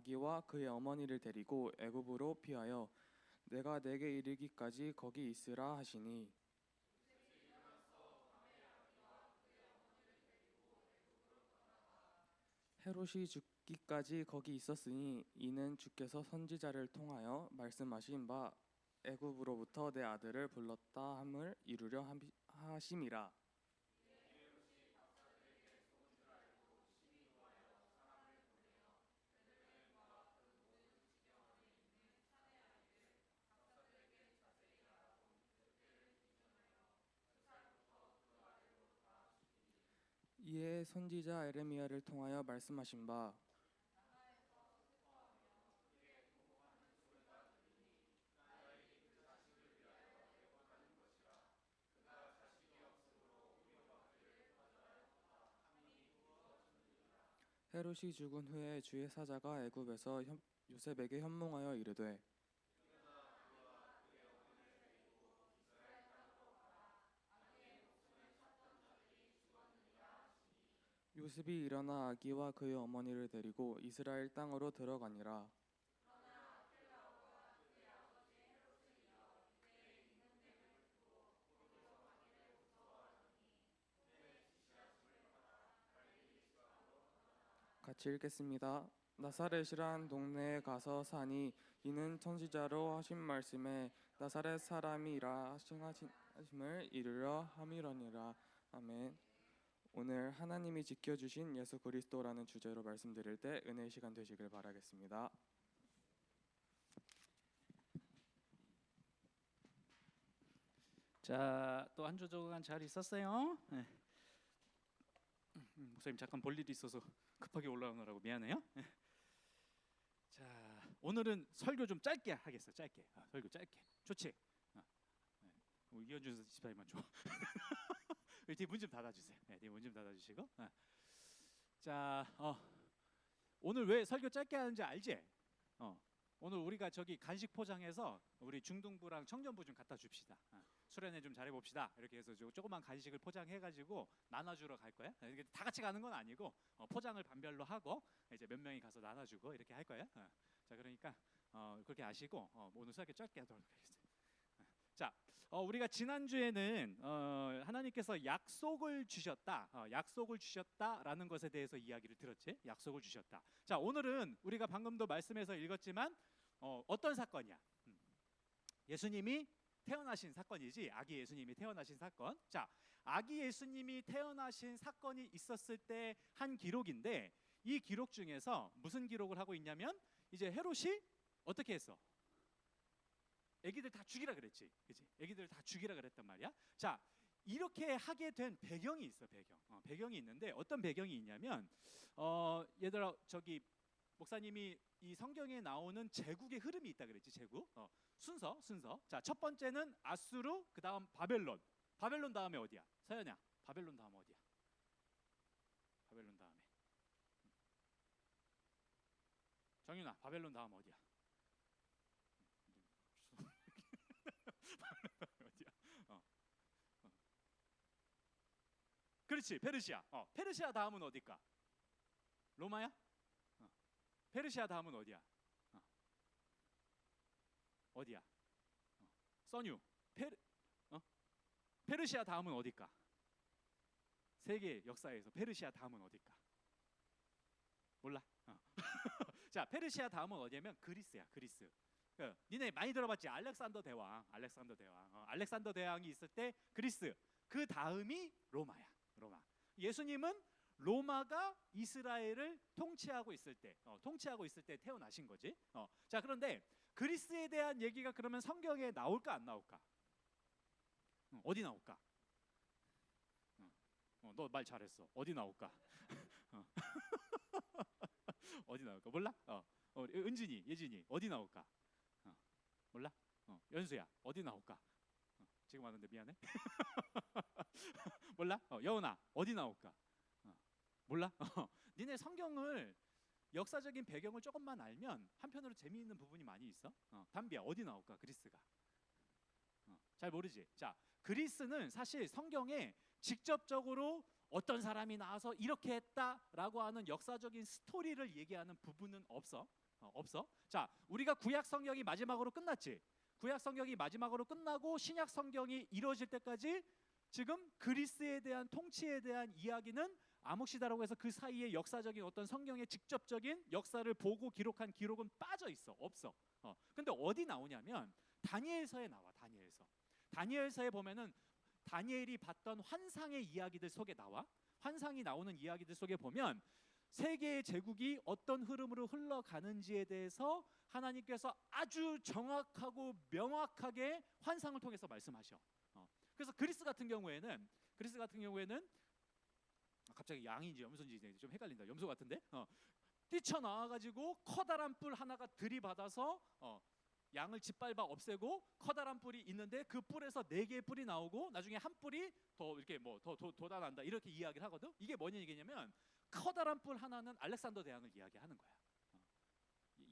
아기와 그의 어머니를 데리고 애굽으로 피하여 내가 내게 이르기까지 거기 있으라 하시니 헤롯이 죽기까지 거기 있었으니 이는 주께서 선지자를 통하여 말씀하신 바 애굽으로부터 내 아들을 불렀다 함을 이루려 하심이라. 이에 선지자 에레미야를 통하여 말씀하신 바 헤롯이 죽은 후에 주의 사자가 애굽에서 요셉에게 현몽하여 이르되 요셉이 일어나 아기와 그의 어머니를 데리고 이스라엘 땅으로 들어가니라. 같이 읽겠습니다. 나사렛이란 동네에 가서 사니 이는 선지자로 하신 말씀에 나사렛 사람이라 하심을 이루려 함이러니라. 아멘. 오늘 하나님이 지켜주신 예수 그리스도라는 주제로 말씀드릴 때 은혜의 시간 되시길 바라겠습니다. 자, 또 한 주 동안 잘 있었어요? 네. 목사님 잠깐 볼 일이 있어서 급하게 올라오느라고 미안해요. 네. 자, 오늘은 설교 좀 짧게 하겠어. 짧게. 설교 짧게. 좋지? 네. 이현준 집사님만 줘. 뒤에 문 좀 닫아주세요. 네, 뒤에 문 좀 닫아주시고. 자, 오늘 왜 설교 짧게 하는지 알지? 오늘 우리가 저기 간식 포장해서 우리 중등부랑 청년부 좀 갖다 줍시다. 수련회 좀 잘해 봅시다. 이렇게 해서 조그만 간식을 포장해가지고 나눠주러 갈 거야. 다 같이 가는 건 아니고 포장을 반별로 하고 이제 몇 명이 가서 나눠주고 이렇게 할 거야. 자, 그러니까 그렇게 아시고 오늘 수학에 짧게 하도록 하겠습니다. 자, 우리가 지난 주에는 하나님께서 약속을 주셨다라는 것에 대해서 이야기를 들었지. 약속을 주셨다. 자, 오늘은 우리가 방금도 말씀에서 읽었지만 어떤 사건이야? 예수님이 태어나신 사건이지. 아기 예수님이 태어나신 사건. 자, 아기 예수님이 태어나신 사건이 있었을 때 한 기록인데 이 기록 중에서 무슨 기록을 하고 있냐면 이제 헤롯이 어떻게 했어? 애기들 다 죽이라 그랬지, 그렇지? 애기들 다 죽이라 그랬단 말이야. 자, 이렇게 하게 된 배경이 있어. 배경이 있는데 어떤 배경이 있냐면 얘들아, 저기 목사님이 이 성경에 나오는 제국의 흐름이 있다 그랬지. 제국 순서. 자, 첫 번째는 아수르, 그 다음 바벨론. 바벨론 다음에 어디야? 서연아, 바벨론 다음 어디야? 바벨론 다음에 정윤아, 바벨론 다음 어디야? 어디야? 그렇지, 페르시아. 페르시아 다음은 어딜까? 로마야? 페르시아 다음은 어디야? 어디야? 써뉴. 페르시아 다음은 어딜까? 세계 역사에서 페르시아 다음은 어딜까? 몰라? 자, 페르시아 다음은 어디냐면 그리스야. 그리스. 니네 많이 들어봤지? 알렉산더 대왕. 알렉산더 대왕이 있을 때 그리스. 그 다음이 로마야. 로마. 예수님은 로마가 이스라엘을 통치하고 있을 때 태어나신 거지. 자, 그런데 그리스에 대한 얘기가 그러면 성경에 나올까 안 나올까? 어디 나올까? 너 말 잘했어. 어디 나올까? 어디 나올까? 몰라? 은진이, 예진이 어디 나올까? 몰라? 연수야 어디 나올까? 지금 왔는데 미안해. 몰라? 여운아 어디 나올까? 몰라? 니네 성경을 역사적인 배경을 조금만 알면 한편으로 재미있는 부분이 많이 있어. 담비야 어디 나올까? 그리스가 잘 모르지. 자, 그리스는 사실 성경에 직접적으로 어떤 사람이 나와서 이렇게 했다라고 하는 역사적인 스토리를 얘기하는 부분은 없어. 없어. 자, 우리가 구약 성경이 마지막으로 끝났지. 구약 성경이 마지막으로 끝나고 신약 성경이 이루어질 때까지 지금 그리스에 대한 통치에 대한 이야기는 아묵시다라고 해서 그 사이에 역사적인 어떤 성경의 직접적인 역사를 보고 기록한 기록은 빠져 있어. 없어. 근데 어디 나오냐면 다니엘서에 나와. 다니엘서에 보면은 다니엘이 봤던 환상의 이야기들 속에 나와. 환상이 나오는 이야기들 속에 보면 세계의 제국이 어떤 흐름으로 흘러가는지에 대해서 하나님께서 아주 정확하고 명확하게 환상을 통해서 말씀하셔. 그래서 그리스 같은 경우에는 갑자기 양인지 염소인지 좀 헷갈린다. 염소 같은데? 뛰쳐나와가지고 커다란 뿔 하나가 들이받아서 양을 짓밟아 없애고 커다란 뿔이 있는데 그 뿔에서 4개의 뿔이 나오고 나중에 한 뿔이 더 이렇게 더 돋아난다 이렇게 이야기를 하거든. 이게 뭐냐 얘기냐면 커다란 뿔 하나는 알렉산더 대왕을 이야기하는 거야.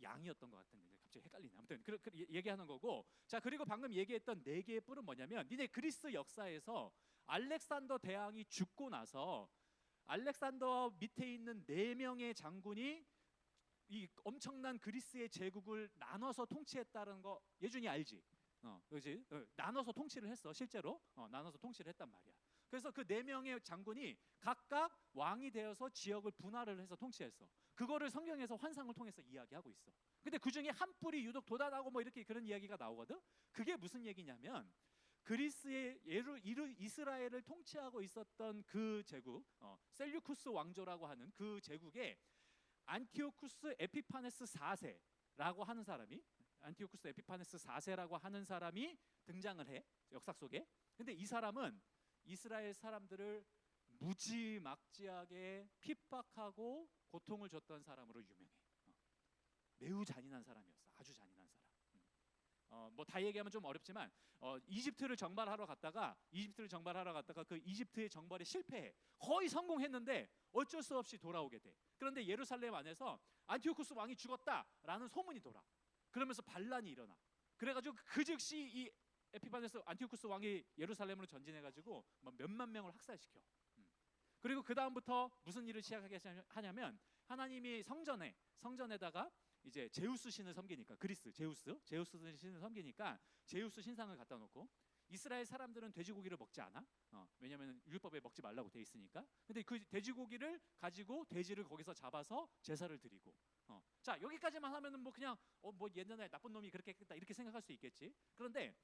양이었던 것 같은데 갑자기 헷갈리네. 아무튼 얘기하는 거고. 자, 그리고 방금 얘기했던 4개의 뿔은 뭐냐면 니네 그리스 역사에서 알렉산더 대왕이 죽고 나서 알렉산더 밑에 있는 4명의 장군이 이 엄청난 그리스의 제국을 나눠서 통치했다는 거 예준이 알지? 그렇지? 나눠서 통치를 했어. 실제로 나눠서 통치를 했단 말이야. 그래서 그 4명의 장군이 각각 왕이 되어서 지역을 분할을 해서 통치했어. 그거를 성경에서 환상을 통해서 이야기하고 있어. 근데 그 중에 한 뿔이 유독 돋아나고 뭐 이렇게 그런 이야기가 나오거든. 그게 무슨 얘기냐면 그리스의 이스라엘을 통치하고 있었던 그 제국, 셀류쿠스 왕조라고 하는 그 제국에 안티오쿠스 에피파네스 4세라고 하는 사람이 등장을 해. 역사 속에. 근데 이 사람은 이스라엘 사람들을 무지막지하게 핍박하고 고통을 줬던 사람으로 유명해. 매우 잔인한 사람이었어. 아주 잔인한 사람. 뭐 다 얘기하면 좀 어렵지만 이집트를 정발하러 갔다가 그 이집트의 정발에 실패해. 거의 성공했는데 어쩔 수 없이 돌아오게 돼. 그런데 예루살렘 안에서 안티오쿠스 왕이 죽었다라는 소문이 돌아. 그러면서 반란이 일어나. 그래가지고 그 즉시 이 에피파네스 안티오쿠스 왕이 예루살렘으로 전진해가지고 몇만 명을 학살시켜. 그리고 그 다음부터 무슨 일을 시작하게 하냐면 하나님이 성전에다가 이제 제우스 신을 섬기니까 제우스 신을 섬기니까 제우스 신상을 갖다 놓고 이스라엘 사람들은 돼지고기를 먹지 않아. 왜냐하면 율법에 먹지 말라고 돼 있으니까. 근데 그 돼지고기를 가지고 돼지를 거기서 잡아서 제사를 드리고. 자, 여기까지만 하면은 뭐 그냥 뭐 옛날에 나쁜 놈이 그렇게 했겠다 이렇게 생각할 수 있겠지. 그런데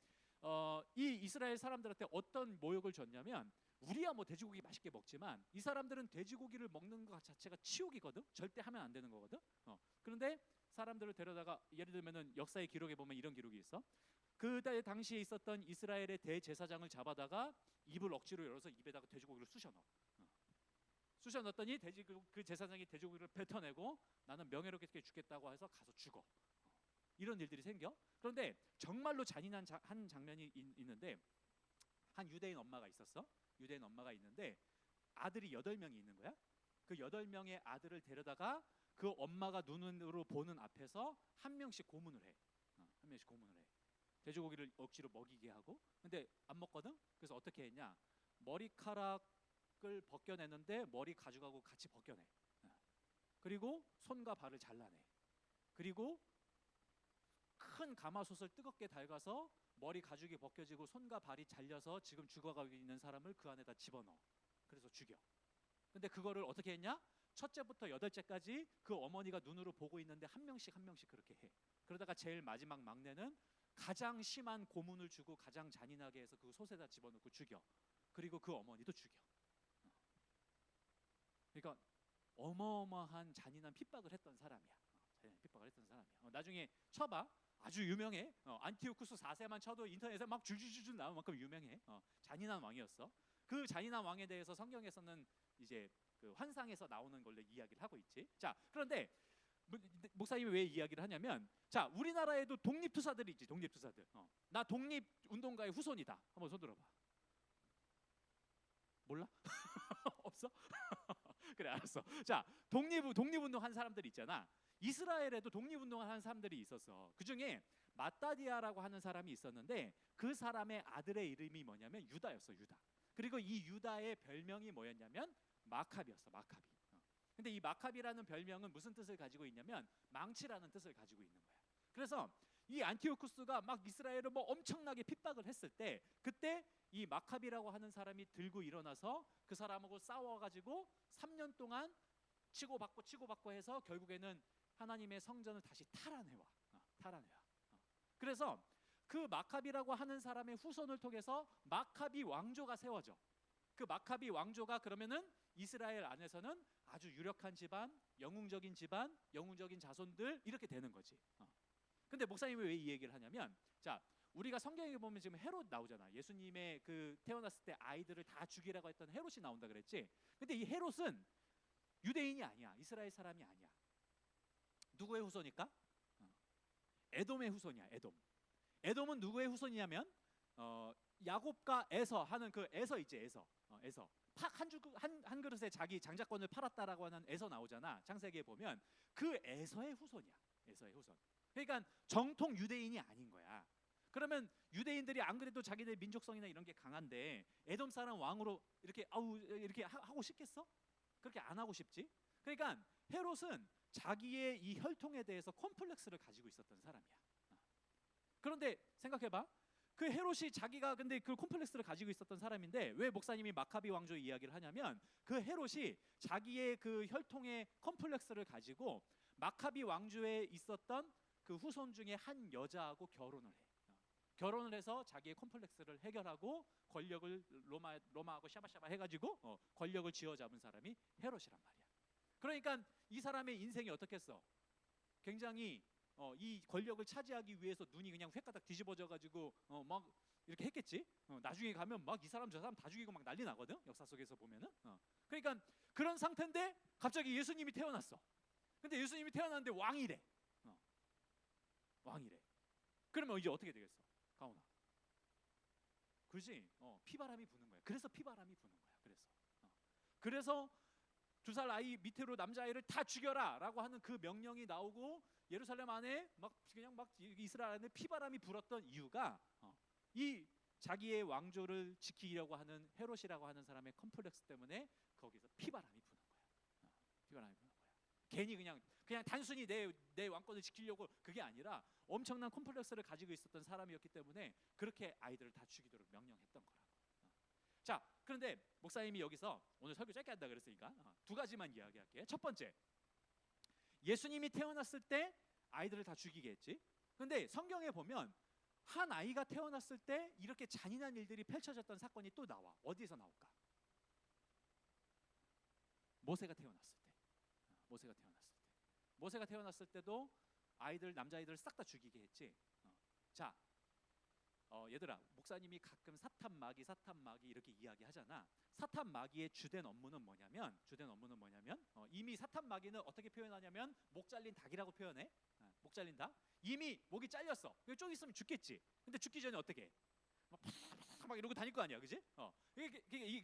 이 이스라엘 사람들한테 어떤 모욕을 줬냐면 우리야 뭐 돼지고기 맛있게 먹지만 이 사람들은 돼지고기를 먹는 것 자체가 치욕이거든. 절대 하면 안 되는 거거든. 그런데 사람들을 데려다가 예를 들면은 역사의 기록에 보면 이런 기록이 있어. 그 당시에 있었던 이스라엘의 대제사장을 잡아다가 입을 억지로 열어서 입에다가 돼지고기를 쑤셔 넣었더니 그 제사장이 돼지고기를 뱉어내고 나는 명예롭게 죽겠다고 해서 가서 죽어. 이런 일들이 생겨. 그런데 정말로 잔인한 한 장면이 있는데 한 유대인 엄마가 있었어. 유대인 엄마가 있는데 아들이 8명이 있는 거야. 그 8명의 아들을 데려다가 그 엄마가 눈으로 보는 앞에서 한 명씩 고문을 해. 돼지고기를 억지로 먹이게 하고. 근데 안 먹거든. 그래서 어떻게 했냐? 머리카락을 벗겨내는데 머리 가져가고 같이 벗겨내. 그리고 손과 발을 잘라내. 그리고 큰 가마솥을 뜨겁게 달가서 머리 가죽이 벗겨지고 손과 발이 잘려서 지금 죽어가고 있는 사람을 그 안에다 집어넣어. 그래서 죽여. 근데 그거를 어떻게 했냐? 첫째부터 8째까지 그 어머니가 눈으로 보고 있는데 한 명씩 그렇게 해. 그러다가 제일 마지막 막내는 가장 심한 고문을 주고 가장 잔인하게 해서 그 솥에다 집어넣고 죽여. 그리고 그 어머니도 죽여. 그러니까 어마어마한 잔인한 핍박을 했던 사람이야. 나중에 쳐봐. 아주 유명해. 안티오쿠스 4세만 쳐도 인터넷에 막 줄줄줄 나올 만큼 유명해. 잔인한 왕이었어. 그 잔인한 왕에 대해서 성경에서는 이제 그 환상에서 나오는 걸로 이야기를 하고 있지. 자, 그런데 목사님이 왜 이야기를 하냐면, 자, 우리나라에도 독립투사들이 있지. 독립투사들. 나 독립운동가의 후손이다. 한번 손 들어봐. 몰라? 없어? 그래, 알았어. 자, 독립운동 한 사람들이 있잖아. 이스라엘에도 독립운동을 한 사람들이 있었어. 그 중에 마따디아라고 하는 사람이 있었는데 그 사람의 아들의 이름이 뭐냐면 유다였어. 유다. 그리고 이 유다의 별명이 뭐였냐면 마카비였어. 마카비. 근데 이 마카비라는 별명은 무슨 뜻을 가지고 있냐면 망치라는 뜻을 가지고 있는 거야. 그래서 이 안티오쿠스가 막 이스라엘을 뭐 엄청나게 핍박을 했을 때, 그때 이 마카비라고 하는 사람이 들고 일어나서 그 사람하고 싸워가지고 3년 동안 치고받고 해서 결국에는 하나님의 성전을 다시 탈환해와. 탈환해와. 그래서 그 마카비라고 하는 사람의 후손을 통해서 마카비 왕조가 세워져. 그 마카비 왕조가 그러면은 이스라엘 안에서는 아주 유력한 집안, 영웅적인 집안, 영웅적인 자손들 이렇게 되는 거지. 근데 목사님이 왜 이 얘기를 하냐면, 자, 우리가 성경에 보면 지금 헤롯 나오잖아. 예수님의 그 태어났을 때 아이들을 다 죽이라고 했던 헤롯이 나온다 그랬지. 근데 이 헤롯은 유대인이 아니야. 이스라엘 사람이 아니야. 누구의 후손일까? 에돔의 후손이야. 에돔. 에돔은 누구의 후손이냐면 야곱과 에서 하는 그 에서 있지. 에서. 에서. 한 그릇에 자기 장자권을 팔았다라고 하는 에서 나오잖아. 창세기에 보면 그 에서의 후손이야. 에서의 후손. 그러니까 정통 유대인이 아닌 거야. 그러면 유대인들이 안 그래도 자기네 민족성이나 이런 게 강한데 에돔 사람 왕으로 이렇게 이렇게 하고 싶겠어? 그렇게 안 하고 싶지. 그러니까 헤롯은 자기의 이 혈통에 대해서 콤플렉스를 가지고 있었던 사람이야. 그런데 생각해봐. 그 헤롯이 자기가 근데 그 콤플렉스를 가지고 있었던 사람인데 왜 목사님이 마카비 왕조 이야기를 하냐면, 그 헤롯이 자기의 그 혈통의 콤플렉스를 가지고 마카비 왕조에 있었던 그 후손 중에 한 여자하고 결혼을 해. 결혼을 해서 자기의 콤플렉스를 해결하고 권력을 로마하고 샤바샤바 해가지고 권력을 쥐어잡은 사람이 헤롯이란 말이야. 그러니까 이 사람의 인생이 어떻겠어? 굉장히 이 권력을 차지하기 위해서 눈이 그냥 횟가닥 뒤집어져가지고 막 이렇게 했겠지. 나중에 가면 막 이 사람 저 사람 다 죽이고 막 난리 나거든. 역사 속에서 보면은. 그러니까 그런 상태인데 갑자기 예수님이 태어났어. 근데 예수님이 태어났는데 왕이래. 왕이래. 그러면 이제 어떻게 되겠어, 가온아? 그렇지. 피바람이 부는 거야. 그래서 피바람이 부는 거야. 그래서 2살 아이 밑으로 남자아이를 다 죽여라라고 하는 그 명령이 나오고 예루살렘 안에 막 그냥 막 이스라엘 안에 피바람이 불었던 이유가 이 자기의 왕조를 지키려고 하는 헤롯이라고 하는 사람의 컴플렉스 때문에 거기서 피바람이 부는 거야. 피바람이 부는 거야. 괜히 그냥 단순히 내 왕권을 지키려고 그게 아니라 엄청난 콤플렉스를 가지고 있었던 사람이었기 때문에 그렇게 아이들을 다 죽이도록 명령했던 거라고. 자, 그런데 목사님이 여기서 오늘 설교 짧게 한다 그랬으니까 2가지만 이야기할게. 첫 번째, 예수님이 태어났을 때 아이들을 다 죽이게 했지. 근데 성경에 보면 한 아이가 태어났을 때 이렇게 잔인한 일들이 펼쳐졌던 사건이 또 나와. 어디에서 나올까? 모세가 태어났을 때. 모세가 태어났을 때도 남자아이들 싹 다 죽이게 했지. 자, 얘들아, 목사님이 가끔 사탄 마귀 이렇게 이야기하잖아. 사탄 마귀의 주된 업무는 뭐냐면 이미 사탄 마귀는 어떻게 표현하냐면 목 잘린 닭이라고 표현해. 목 잘린 닭. 이미 목이 잘렸어. 좀 있으면 죽겠지. 근데 죽기 전에 어떻게 해? 막 이러고 다닐 거 아니야, 그지?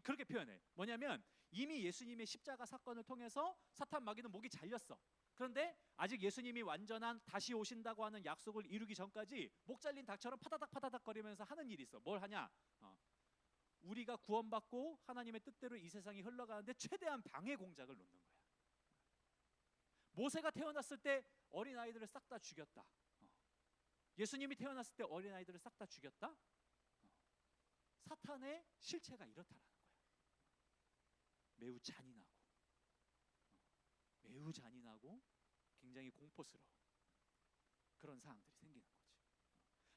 그렇게 표현해. 뭐냐면 이미 예수님의 십자가 사건을 통해서 사탄 마귀는 목이 잘렸어. 그런데 아직 예수님이 완전한 다시 오신다고 하는 약속을 이루기 전까지 목 잘린 닭처럼 파다닥 거리면서 하는 일이 있어. 뭘 하냐? 우리가 구원받고 하나님의 뜻대로 이 세상이 흘러가는데 최대한 방해 공작을 놓는 거야. 모세가 태어났을 때 어린아이들을 싹 다 죽였다. 예수님이 태어났을 때 어린아이들을 싹 다 죽였다. 사탄의 실체가 이렇다라는 거야. 매우 잔인하고 굉장히 공포스러운 그런 상황들이 생기는 거지.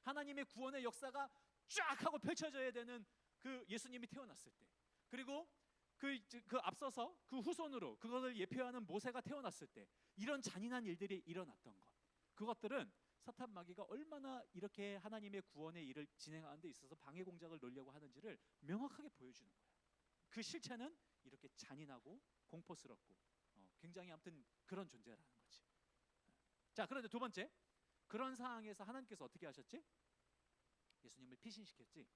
하나님의 구원의 역사가 쫙 하고 펼쳐져야 되는 그 예수님이 태어났을 때, 그리고 그 앞서서 그 후손으로 그것을 예표하는 모세가 태어났을 때 이런 잔인한 일들이 일어났던 것, 그것들은 사탄 마귀가 얼마나 이렇게 하나님의 구원의 일을 진행하는 데 있어서 방해 공작을 놓으려고 하는지를 명확하게 보여주는 거야. 그 실체는 이렇게 잔인하고 공포스럽고 굉장히 아무튼 그런 존재라는 거지. 자, 그런데 2번째, 그런 상황에서 하나님께서 어떻게 하셨지? 예수님을 피신시켰지.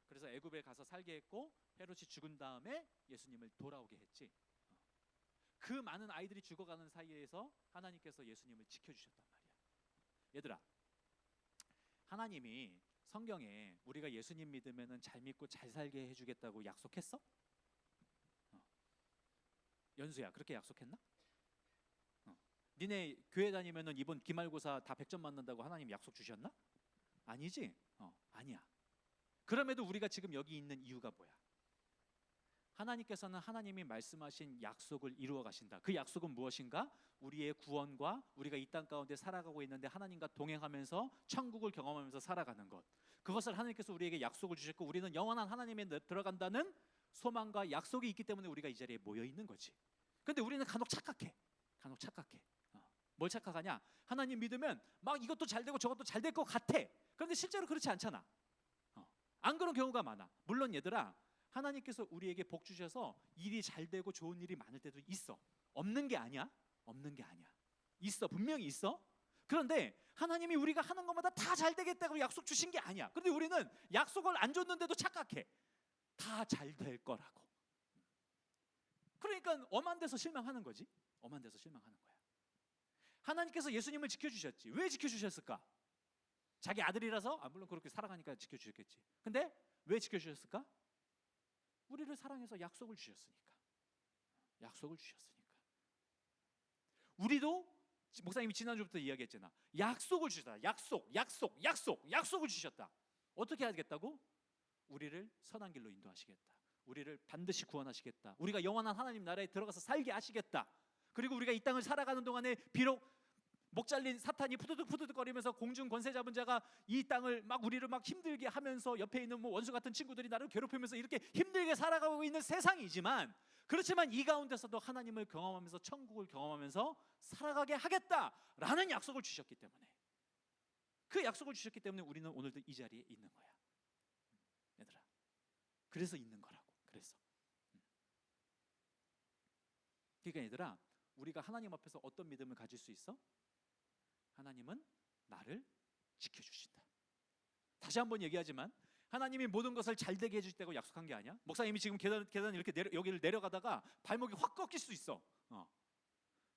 그래서 애굽에 가서 살게 했고 헤롯이 죽은 다음에 예수님을 돌아오게 했지. 그 많은 아이들이 죽어가는 사이에서 하나님께서 예수님을 지켜주셨단 말이야. 얘들아, 하나님이 성경에 우리가 예수님 믿으면은 잘 믿고 잘 살게 해주겠다고 약속했어? 연수야, 그렇게 약속했나? 니네 교회 다니면은 이번 기말고사 다 100점 맞는다고 하나님 약속 주셨나? 아니지? 아니야. 그럼에도 우리가 지금 여기 있는 이유가 뭐야? 하나님께서는 하나님이 말씀하신 약속을 이루어 가신다. 그 약속은 무엇인가? 우리의 구원과 우리가 이 땅 가운데 살아가고 있는데 하나님과 동행하면서 천국을 경험하면서 살아가는 것. 그것을 하나님께서 우리에게 약속을 주셨고 우리는 영원한 하나님에 들어간다는 소망과 약속이 있기 때문에 우리가 이 자리에 모여 있는 거지. 근데 우리는 간혹 착각해. 간혹 착각해. 뭘 착각하냐? 하나님 믿으면 막 이것도 잘 되고 저것도 잘 될 것 같아. 그런데 실제로 그렇지 않잖아. 안 그런 경우가 많아. 물론 얘들아, 하나님께서 우리에게 복 주셔서 일이 잘 되고 좋은 일이 많을 때도 있어. 없는 게 아니야. 없는 게 아니야. 있어. 분명히 있어. 그런데 하나님이 우리가 하는 것마다 다 잘 되겠다고 약속 주신 게 아니야. 그런데 우리는 약속을 안 줬는데도 착각해. 다 잘 될 거라고. 그러니까 엄한 데서 실망하는 거지. 엄한 데서 실망하는 거야. 하나님께서 예수님을 지켜주셨지. 왜 지켜주셨을까? 자기 아들이라서? 물론 그렇게 살아가니까 지켜주셨겠지. 근데 왜 지켜주셨을까? 우리를 사랑해서 약속을 주셨으니까. 약속을 주셨으니까. 우리도 목사님이 지난주부터 이야기했잖아. 약속을 주셨다. 약속을 주셨다. 어떻게 하겠다고? 우리를 선한 길로 인도하시겠다. 우리를 반드시 구원하시겠다. 우리가 영원한 하나님 나라에 들어가서 살게 하시겠다. 그리고 우리가 이 땅을 살아가는 동안에 비록 목 잘린 사탄이 푸드득 거리면서 공중 권세 잡은 자가 이 땅을 막 우리를 막 힘들게 하면서 옆에 있는 뭐 원수 같은 친구들이 나를 괴롭히면서 이렇게 힘들게 살아가고 있는 세상이지만, 그렇지만 이 가운데서도 하나님을 경험하면서 천국을 경험하면서 살아가게 하겠다라는 약속을 주셨기 때문에, 그 약속을 주셨기 때문에 우리는 오늘도 이 자리에 있는 거야. 얘들아, 그래서 있는 거라고. 그래서 그러니까 얘들아, 우리가 하나님 앞에서 어떤 믿음을 가질 수 있어? 하나님은 나를 지켜주신다. 다시 한번 얘기하지만 하나님이 모든 것을 잘 되게 해주시다고 약속한 게 아니야. 목사님이 지금 계단 이렇게 여기를 내려가다가 발목이 확 꺾일 수 있어.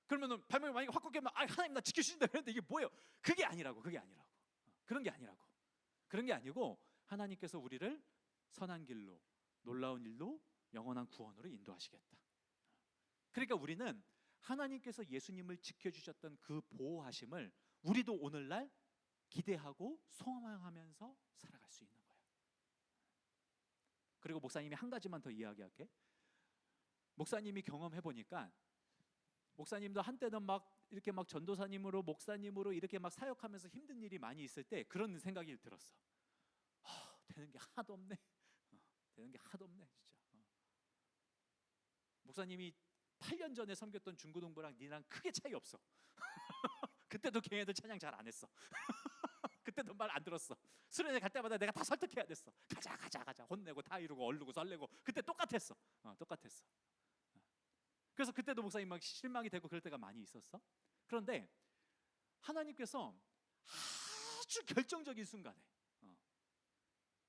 그러면은 발목이 만약에 확 꺾이면 하나님 나 지켜주신다 그랬는데 이게 뭐예요? 그게 아니라고. 그런 게 아니라고. 그런 게 아니고 하나님께서 우리를 선한 길로, 놀라운 일로, 영원한 구원으로 인도하시겠다. 그러니까 우리는 하나님께서 예수님을 지켜주셨던 그 보호하심을 우리도 오늘날 기대하고 소망하면서 살아갈 수 있는 거야. 그리고 목사님이 한 가지만 더 이야기할게. 목사님이 경험해 보니까, 목사님도 한때는 막 이렇게 막 전도사님으로 목사님으로 이렇게 막 사역하면서 힘든 일이 많이 있을 때 그런 생각이 들었어. 되는 게 하나도 없네. 되는 게 하나도 없네 진짜. 목사님이 8년 전에 섬겼던 중고등부랑 니랑 크게 차이 없어. 그때도 걔네들 찬양 잘 안 했어. 그때도 말 안 들었어. 수련회 갈 때마다 내가 다 설득해야 됐어. 가자 혼내고 다 이루고 얼르고 설레고. 그때 똑같았어. 똑같았어. 그래서 그때도 목사님 막 실망이 되고 그럴 때가 많이 있었어. 그런데 하나님께서 아주 결정적인 순간에,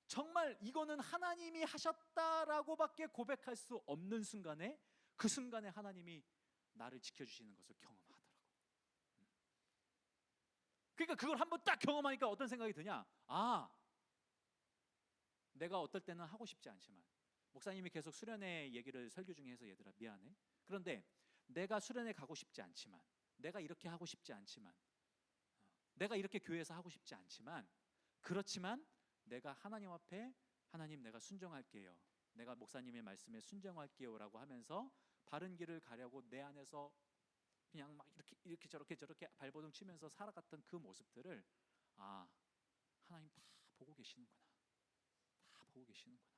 정말 이거는 하나님이 하셨다라고밖에 고백할 수 없는 순간에, 그 순간에 하나님이 나를 지켜주시는 것을 경험하더라고. 그러니까 그걸 한번 딱 경험하니까 어떤 생각이 드냐? 내가 어떨 때는 하고 싶지 않지만, 목사님이 계속 수련회 얘기를 설교 중에 해서 얘들아 미안해. 그런데 내가 수련회 가고 싶지 않지만, 내가 이렇게 하고 싶지 않지만, 내가 이렇게 교회에서 하고 싶지 않지만, 그렇지만 내가 하나님 앞에 하나님 내가 순종할게요. 내가 목사님의 말씀에 순종할게요라고 하면서 바른 길을 가려고 내 안에서 그냥 막 이렇게 저렇게 발버둥 치면서 살아갔던 그 모습들을 하나님 다 보고 계시는구나. 다 보고 계시는구나.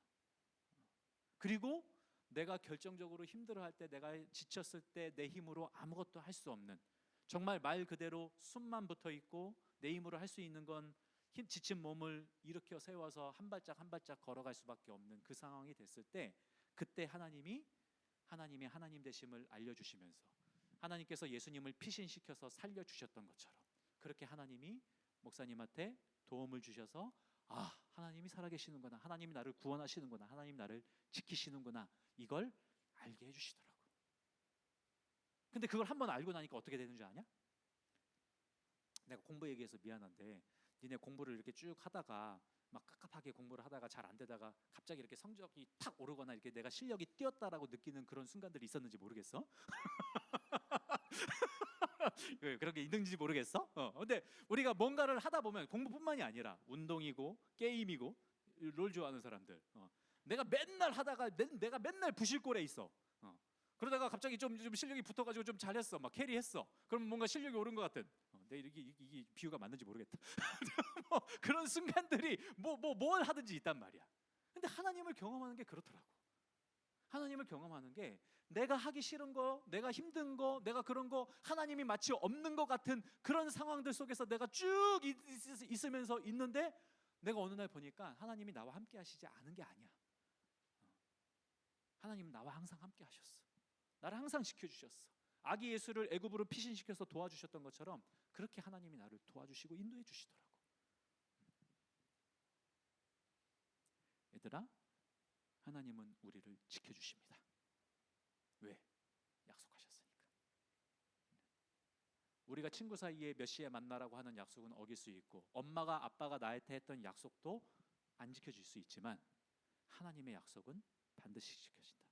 그리고 내가 결정적으로 힘들어할 때, 내가 지쳤을 때 내 힘으로 아무것도 할 수 없는, 정말 말 그대로 숨만 붙어 있고 내 힘으로 할 수 있는 건 지친 몸을 일으켜 세워서 한 발짝 한 발짝 걸어갈 수밖에 없는 그 상황이 됐을 때, 그때 하나님이 하나님의 하나님 되심을 알려주시면서 하나님께서 예수님을 피신시켜서 살려주셨던 것처럼, 그렇게 하나님이 목사님한테 도움을 주셔서 하나님이 살아계시는구나, 하나님이 나를 구원하시는구나, 하나님이 나를 지키시는구나, 이걸 알게 해주시더라고. 근데 그걸 한번 알고 나니까 어떻게 되는 줄 아냐? 내가 공부 얘기해서 미안한데, 니네 공부를 이렇게 쭉 하다가 막 깝깝하게 공부를 하다가 잘 안 되다가 갑자기 이렇게 성적이 탁 오르거나 이렇게 내가 실력이 뛰었다라고 느끼는 그런 순간들이 있었는지 모르겠어. 그런 게 있는지 모르겠어. 근데 우리가 뭔가를 하다 보면 공부뿐만이 아니라 운동이고 게임이고 롤 좋아하는 사람들, 내가 맨날 하다가 내가 맨날 부실꼴에 있어. 그러다가 갑자기 좀 실력이 붙어가지고 좀 잘했어, 막 캐리했어. 그럼 뭔가 실력이 오른 것 같은. 내 이게 비유가 맞는지 모르겠다. 뭐 그런 순간들이 뭘 하든지 있단 말이야. 근데 하나님을 경험하는 게 그렇더라고. 하나님을 경험하는 게 내가 하기 싫은 거, 내가 힘든 거, 내가 그런 거 하나님이 마치 없는 것 같은 그런 상황들 속에서 내가 쭉 있으면서 있는데 내가 어느 날 보니까 하나님이 나와 함께 하시지 않은 게 아니야. 하나님은 나와 항상 함께 하셨어. 나를 항상 지켜주셨어. 아기 예수를 애굽으로 피신시켜서 도와주셨던 것처럼 그렇게 하나님이 나를 도와주시고 인도해 주시더라고. 얘들아, 하나님은 우리를 지켜주십니다. 왜? 약속하셨으니까. 우리가 친구 사이에 몇 시에 만나라고 하는 약속은 어길 수 있고, 엄마가 아빠가 나한테 했던 약속도 안 지켜질 수 있지만 하나님의 약속은 반드시 지켜진다.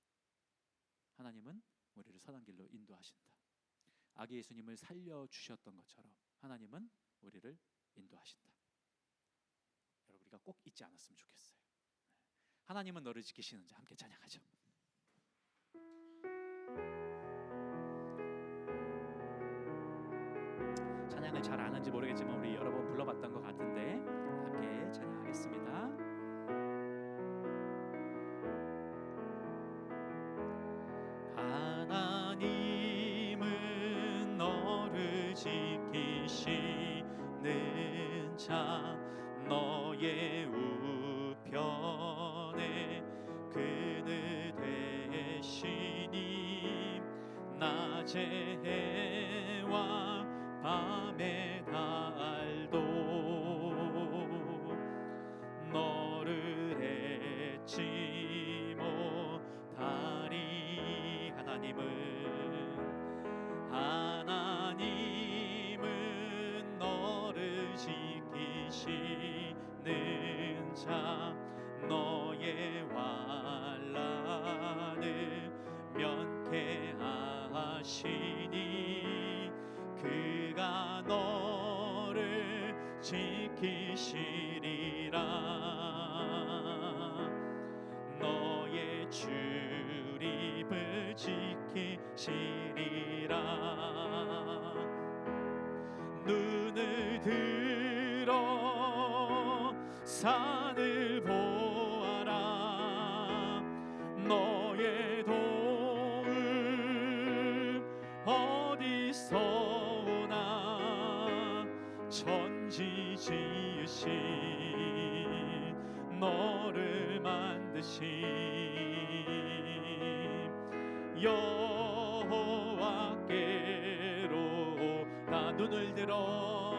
하나님은 우리를 선한 길로 인도하신다. 아기 예수님을 살려주셨던 것처럼 하나님은 우리를 인도하신다. 여러분, 우리가 꼭 잊지 않았으면 좋겠어요. 하나님은 너를 지키시는지 함께 찬양하죠. 찬양을 잘 아는지 모르겠지만 우리 여러 번 불러봤던 것 같은데 함께 찬양하겠습니다. 하나님은 너를 지키시는 자, 너의 우편에 그늘 되시니 낮의 해와 밤의 달도 너를 잊지 못하리. 하나님은 너를 지키시는 자, 너의 환난을 면케하시니 그가 너를 지키시리라. 너의 출입을 지키시리라. 눈을 들어 산을 보아라. 너의 도움 어디서 오나. 천지 지으신 너를 만드신 여호와께로 나 눈을 들어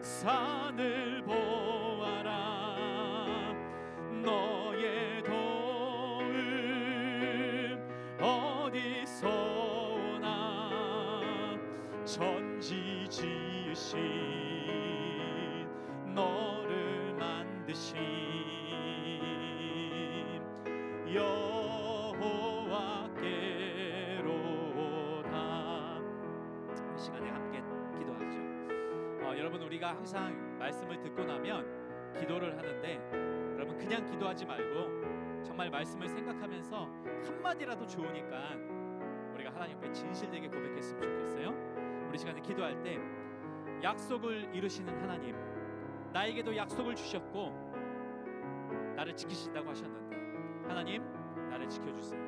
산을 보아라. 너의 도움 어디서 오나. 천지 지으신 너를 만드신 여호와께로다. 이 시간에 함께 기도하죠. 여러분, 우리가 항상 말씀을 듣고 나면 기도를 하는데 여러분, 그냥 기도하지 말고 정말 말씀을 생각하면서 한마디라도 좋으니까 우리가 하나님 앞에 진실되게 고백했으면 좋겠어요. 우리 시간에 기도할 때 약속을 이루시는 하나님, 나에게도 약속을 주셨고 나를 지키신다고 하셨는데 하나님, 나를 지켜주세요.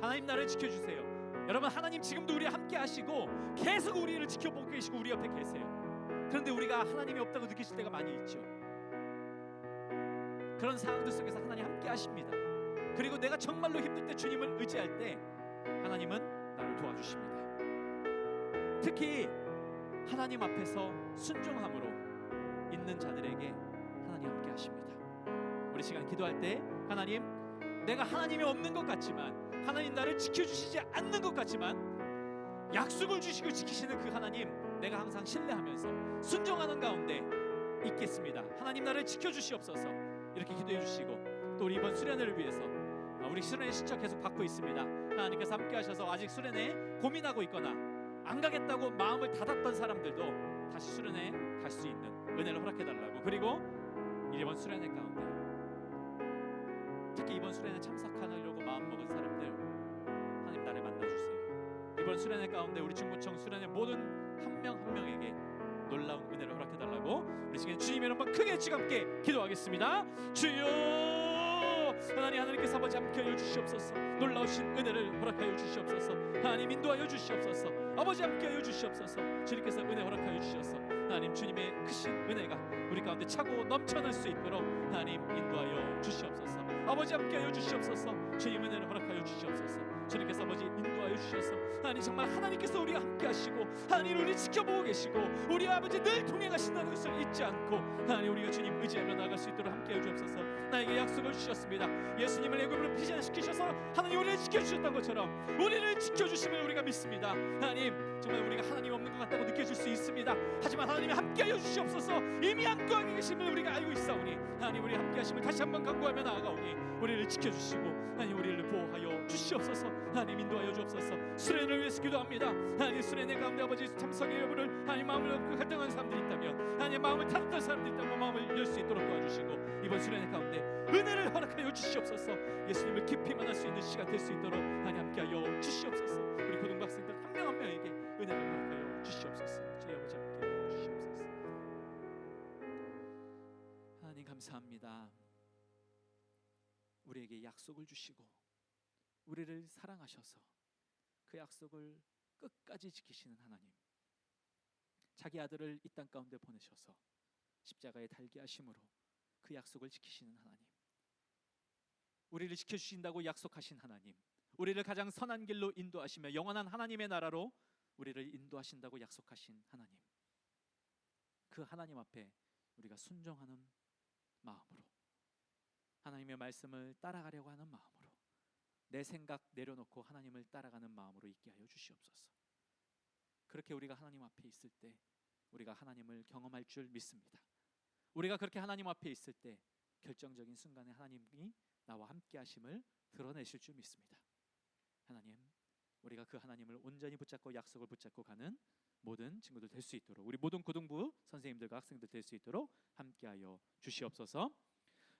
하나님, 나를 지켜주세요. 여러분, 하나님 지금도 우리 함께 하시고 계속 우리를 지켜보고 계시고 우리 옆에 계세요. 그런데 우리가 하나님이 없다고 느끼실 때가 많이 있죠. 그런 상황들 속에서 하나님 함께 하십니다. 그리고 내가 정말로 힘들 때 주님을 의지할 때 하나님은 나를 도와주십니다. 특히 하나님 앞에서 순종함으로 있는 자들에게 하나님 함께 하십니다. 우리 시간 기도할 때 하나님, 내가 하나님이 없는 것 같지만, 하나님 나를 지켜주시지 않는 것 같지만 약속을 주시고 지키시는 그 하나님, 내가 항상 신뢰하면서 순종하는 가운데 있겠습니다. 하나님 나를 지켜주시옵소서. 이렇게 기도해 주시고, 또 우리 이번 수련회를 위해서 우리 수련회 신청 계속 받고 있습니다. 하나님께서 함께 하셔서 아직 수련회 고민하고 있거나 안 가겠다고 마음을 닫았던 사람들도 다시 수련회 갈 수 있는 은혜를 허락해 달라고. 그리고 이번 수련회 가운데 특히 이번 수련회 참석하려고 마음먹은 사람들, 하나님 나를 만나주세요. 이번 수련회 가운데 우리 중구청 수련회 모든 한 명 한 명에게 놀라운 은혜를 허락해 달라고 우리 지금 주님 여러분 크게 지갑게 기도하겠습니다. 주여, 하나님께서 아버지 함께하여 주시옵소서. 놀라우신 은혜를 허락하여 주시옵소서. 하나님 인도하여 주시옵소서. 아버지 함께하여 주시옵소서. 주님께서 은혜 허락하여 주셔서 하나님 주님의 크신 은혜가 우리 가운데 차고 넘쳐날 수 있도록 하나님 인도하여 주시옵소서. 아버지 함께하여 주시옵소서. 주님 은혜를 허락하여 주시옵소서. 주님께서 아버지 인도하여 주셔서 하나님 정말 하나님께서 우리와 함께하시고 하나님 우리 지켜보고 계시고 우리 아버지 늘 동행하신다는 것을 잊지 않고 하나님 우리가 주님 의지하며 나아갈 수 있도록 함께해 주옵소서. 나에게 약속을 주셨습니다. 예수님을 애굽으로 피신시키셔서 하나님 우리를 지켜주셨던 것처럼 우리를 지켜주심을 우리가 믿습니다. 하나님 정말 우리가 하나님 없는 것 같다고 느껴질 수 있습니다. 하지만 하나님이 함께하여 주시옵소서. 이미 함께하고 계심을 우리가 알고 있사오니 하나님 우리 함께하심을 다시 한번 간구하며 나아가오니 우리를 지켜주시고 하나님 우리를 보호하여 주시옵소서. 하나님 인도하여 주옵소서. 수련을 위해서 기도합니다. 하나님 수련회 가운데 아버지 참석의 여부를 하나님 마음을 놓고 갈등하는 사람들이 있다면 하나님 마음을 닫았던 사람들이 있다면 마음을 열 수 있도록 도와주시고 이번 수련회 가운데 은혜를 허락하여 주시옵소서. 예수님을 깊이 만날 수 있는 시간 될 수 있도록 하나님 함께하여 주시옵소서. 우리 고등학생들 한 명 한 명에게 은혜를 허락하여 주시옵소서. 주의 아버지 함께하여 주시옵소서. 하나님 감사합니다. 우리에게 약속을 주시고 우리를 사랑하셔서 그 약속을 끝까지 지키시는 하나님, 자기 아들을 이 땅 가운데 보내셔서 십자가에 달게 하심으로 그 약속을 지키시는 하나님, 우리를 지켜주신다고 약속하신 하나님, 우리를 가장 선한 길로 인도하시며 영원한 하나님의 나라로 우리를 인도하신다고 약속하신 하나님, 그 하나님 앞에 우리가 순종하는 마음으로 하나님의 말씀을 따라가려고 하는 마음으로 내 생각 내려놓고 하나님을 따라가는 마음으로 있게 하여 주시옵소서. 그렇게 우리가 하나님 앞에 있을 때 우리가 하나님을 경험할 줄 믿습니다. 우리가 그렇게 하나님 앞에 있을 때 결정적인 순간에 하나님이 나와 함께 하심을 드러내실 줄 믿습니다. 하나님, 우리가 그 하나님을 온전히 붙잡고 약속을 붙잡고 가는 모든 친구들 될 수 있도록, 우리 모든 고등부 선생님들과 학생들 될 수 있도록 함께하여 주시옵소서.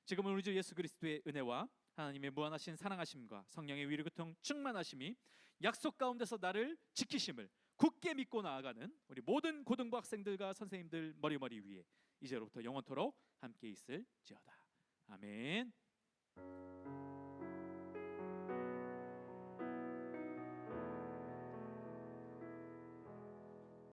지금은 우리 주 예수 그리스도의 은혜와 하나님의 무한하신 사랑하심과 성령의 위로교통 충만하심이 약속 가운데서 나를 지키심을 굳게 믿고 나아가는 우리 모든 고등부 학생들과 선생님들 머리 위에 이제로부터 영원토록 함께 있을지어다. 아멘.